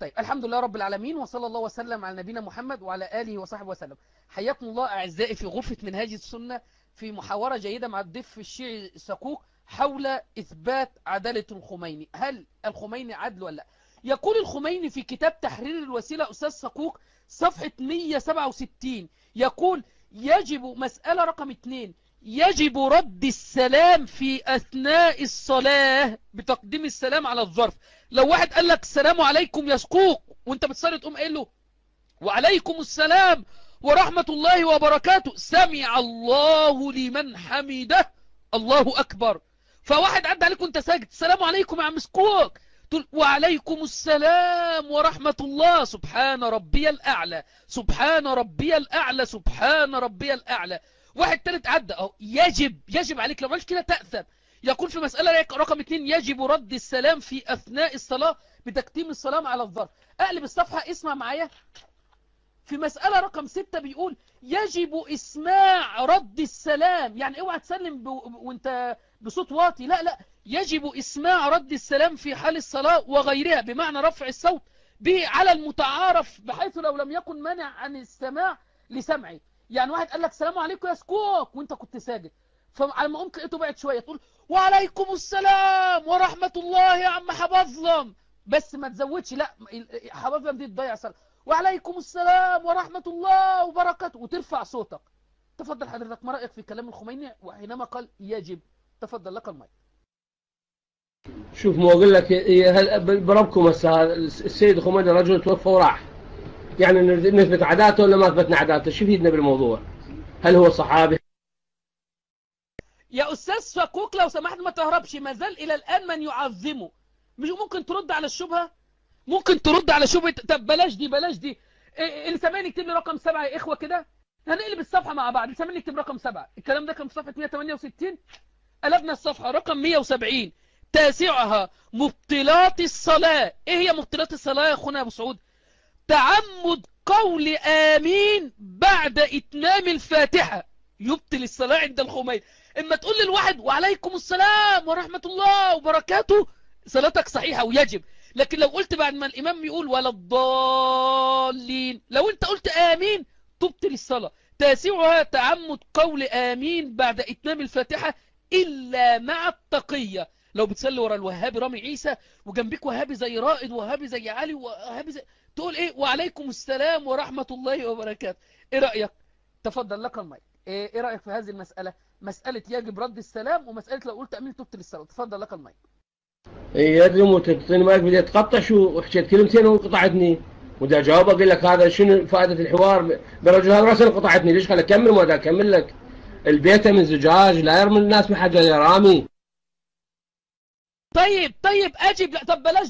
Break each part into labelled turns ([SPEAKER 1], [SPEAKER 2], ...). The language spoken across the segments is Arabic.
[SPEAKER 1] طيب الحمد لله رب العالمين، وصلى الله وسلم على نبينا محمد وعلى آله وصحبه وسلم. حياكم الله أعزائي في غرفة منهاج السنة، في محاورة جيدة مع الضيف الشيعي سكوك حول إثبات عدالة الخميني. هل الخميني عدل ولا لا؟ يقول الخميني في كتاب تحرير الوسيلة أستاذ سكوك صفحة 167، يقول يجب مسألة رقم 2: يجب رد السلام في أثناء الصلاة بتقديم السلام على الظرف. لو واحد قال لك السلام عليكم يا سكوك وانت بتصلي، تقوم قايل له وعليكم السلام ورحمة الله وبركاته، سمع الله لمن حمده، الله أكبر. فواحد عدى عليك وانت ساجد، السلام عليكم يا عم سكوك، تقول وعليكم السلام ورحمة الله، سبحان ربي الأعلى، سبحان ربي الأعلى، سبحان ربي الأعلى. واحد تالت عدى اهو، يجب عليك، لو مالش كده تأثم. يقول في مسألة رقم 2: يجب رد السلام في أثناء الصلاة بتقديم السلام على الظرف. أقلب الصفحة اسمع معايا. في مسألة رقم 6 بيقول يجب إسماع رد السلام، يعني اوعى تسلم وانت بصوت واطي، لا، يجب إسماع رد السلام في حال الصلاة وغيرها، بمعنى رفع الصوت به على المتعارف، بحيث لو لم يكن مانع عن السماع لسمعه. يعني واحد قال لك السلام عليكم يا سكوك وانت كنت ساجد، فلما قمت لقيته بعد شوية تقول وعليكم السلام ورحمة الله يا عم حبظلم، بس ما تزودش، لا حبظلم دي تضيع صلاة، وعليكم السلام ورحمة الله وبركاته، وترفع صوتك. تفضل حضرتك، ما رأيك في كلام الخميني وحينما قال يجب؟ تفضل لك المايك.
[SPEAKER 2] شوف، ما اقول لك هل بربكم هسه السيد الخميني رجل توفى وراح، يعني نثبت عدالته ولا ما اثبتنا عدالته؟ شو يفيدنا بالموضوع؟ هل هو صحابي؟
[SPEAKER 1] يا أستاذ سكوك لو سمحت ما تهربش، ما زال إلى الآن من يعظمه. مش ممكن ترد على الشبهة؟ ممكن ترد على شبهة؟ طب بلاش دي. اللي سامعني يكتب لي رقم 7 يا إخوة كده، هنقلب الصفحة مع بعض. اللي سامعني يكتب رقم 7. الكلام ده كان في صفحة 168، قلبنا الصفحة رقم 170. تاسعها مبطلات الصلاة. ايه هي مبطلات الصلاة يا اخونا ابو سعود؟ تعمد قول آمين بعد إتمام الفاتحة يبطل الصلاة عند الخميني. اما تقول للواحد وعليكم السلام ورحمة الله وبركاته، صلاتك صحيحة ويجب. لكن لو قلت بعد ما الإمام يقول ولا الضالين، لو انت قلت آمين تبطل الصلاة. تاسعها تعمد قول آمين بعد إتمام الفاتحة إلا مع التقية. لو بتصلي ورا الوهابي رامي عيسى وجنبك وهابي زي رائد وهابي زي علي وهابي زي، تقول ايه وعليكم السلام ورحمة الله وبركاته. ايه رأيك؟ تفضل لك المايك. ايه رأيك في هذه المسألة؟ مسألة يجب رد السلام ومسألة لو قلت امين تبطل الصلاة. تفضل لك المايك.
[SPEAKER 2] يدري وتعطيني مايك، بديت تقطع شو وحكيت كلمتين وقطعتني، ودا جاوب اقول لك هذا شنو فائدة الحوار برجل هذا راسا قطعتني، ليش؟ خلي اكمل ودا اكمل لك. البيت من زجاج لا يرمي الناس بحاجة يا رامي.
[SPEAKER 1] طيب اجب. لا طب بلاش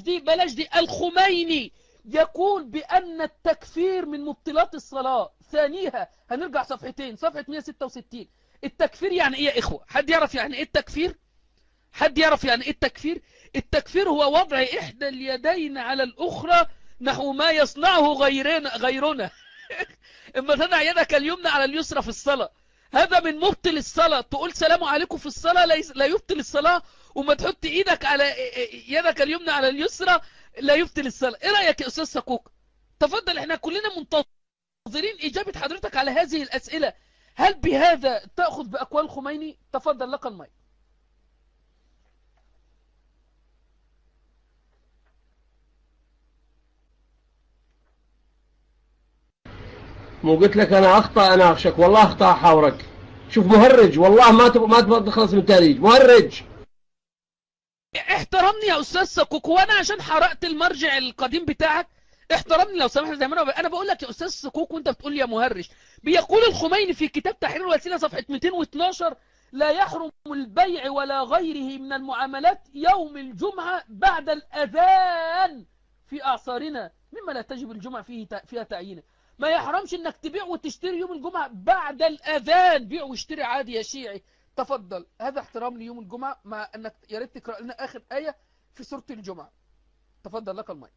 [SPEAKER 1] دي. الخميني يقول بأن التكفير من مبطلات الصلاة. ثانيها هنرجع صفحتين، صفحة 166. التكفير يعني ايه يا اخوة؟ حد يعرف يعني ايه التكفير؟ حد يعرف يعني ايه التكفير؟ التكفير هو وضع احدى اليدين على الاخرى نحو ما يصنعه غيرنا اما تضع يدك اليمنى على اليسرى في الصلاة، هذا من مبطل الصلاة. تقول سلام عليكم في الصلاة لا يبطل الصلاة، وما تحط ايدك على يدك اليمنى على اليسرى لا يبطل الصلاة. ايه رأيك يا استاذ سكوك؟ تفضل، احنا كلنا منتظرين اجابة حضرتك على هذه الاسئلة. هل بهذا تأخذ بأقوال خميني؟ تفضل لك المايك.
[SPEAKER 2] مو قلت لك انا اخطا اناقشك؟ والله اخطا احاورك. شوف مهرج، والله ما تخلص من التهريج، مهرج.
[SPEAKER 1] احترمني يا استاذ سكوك، وانا عشان حرقت المرجع القديم بتاعك؟ احترمني لو سمحت. زي ما انا بقول لك يا استاذ سكوك وانت بتقول لي يا مهرج. بيقول الخميني في كتاب تحرير الوسيله صفحه 212: لا يحرم البيع ولا غيره من المعاملات يوم الجمعه بعد الاذان في اعصارنا، مما لا تجب الجمعه فيها تعيينه. ما يحرمش انك تبيع وتشتري يوم الجمعه بعد الاذان، بيع واشتري عادي يا شيعي. تفضل. هذا احترام ليوم الجمعة، مع انك يا ريت تقرأ لنا اخر آية في سورة الجمعة. تفضل لك المايك.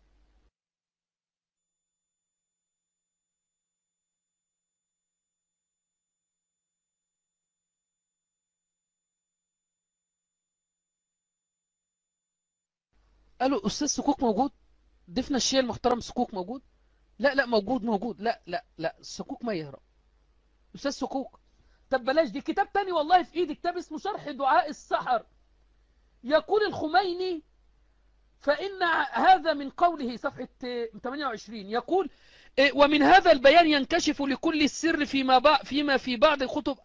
[SPEAKER 1] قالوا استاذ سكوك موجود؟ ضيفنا الشيعي المحترم سكوك موجود؟ لا لا موجود موجود، لا لا لا سكوك ما يهرب. أستاذ سكوك، طب بلاش دي، كتاب تاني والله في إيدي، كتاب اسمه شرح دعاء السحر. يقول الخميني فإن هذا من قوله، صفحة 28، يقول ومن هذا البيان ينكشف لكل السر فيما في بعض خطب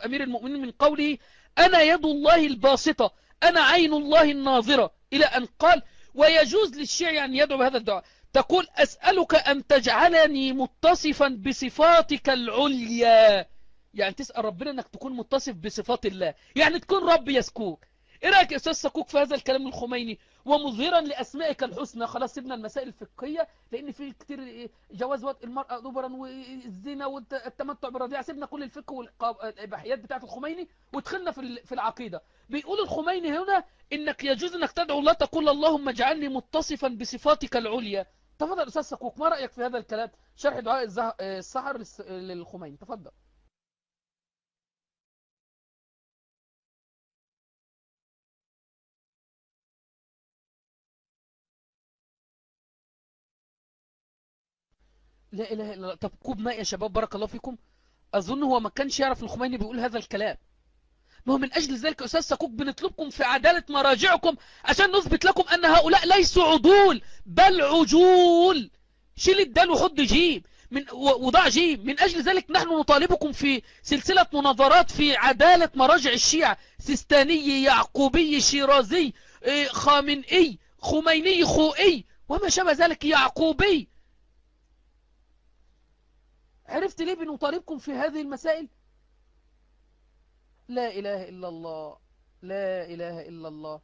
[SPEAKER 1] أمير المؤمنين من قوله أنا يد الله الباسطة أنا عين الله الناظرة، إلى أن قال ويجوز للشيعي أن يدعو بهذا الدعاء. تقول أسألك أن تجعلني متصفا بصفاتك العليا، يعني تسأل ربنا أنك تكون متصف بصفات الله، يعني تكون رب يسكوك. إيه رأيك يا أستاذ سكوك في هذا الكلام الخميني؟ ومظهرا لأسمائك الحسنى. خلاص سيبنا المسائل الفقهية لأن في كتير جواز وطء المرأة دبرا والزنا والتمتع بالرضيعة، سيبنا كل الفقه والإباحيات بتاعت الخميني ودخلنا في العقيدة. بيقول الخميني هنا إنك يجوز إنك تدعو الله تقول اللهم اجعلني متصفا بصفاتك العليا. تفضل أستاذ سكوك، ما رأيك في هذا الكلام؟ شرح دعاء السحر للخميني، تفضل. لا إله إلا الله. طب كوب ماء يا شباب بارك الله فيكم. أظن هو ما كانش يعرف الخميني بيقول هذا الكلام. ما هو من أجل ذلك أستاذ سكوك بنطلبكم في عدالة مراجعكم عشان نثبت لكم أن هؤلاء ليسوا عدول بل عجول. شيل الدال وحط جيم وضع جيم. من أجل ذلك نحن نطالبكم في سلسلة مناظرات في عدالة مراجع الشيعة، سيستاني، يعقوبي، شيرازي، خامنئي، خميني، خوئي، وما شابه ذلك، يعقوبي. عرفت ليه بنطالبكم في هذه المسائل؟ لا إله إلا الله، لا إله إلا الله.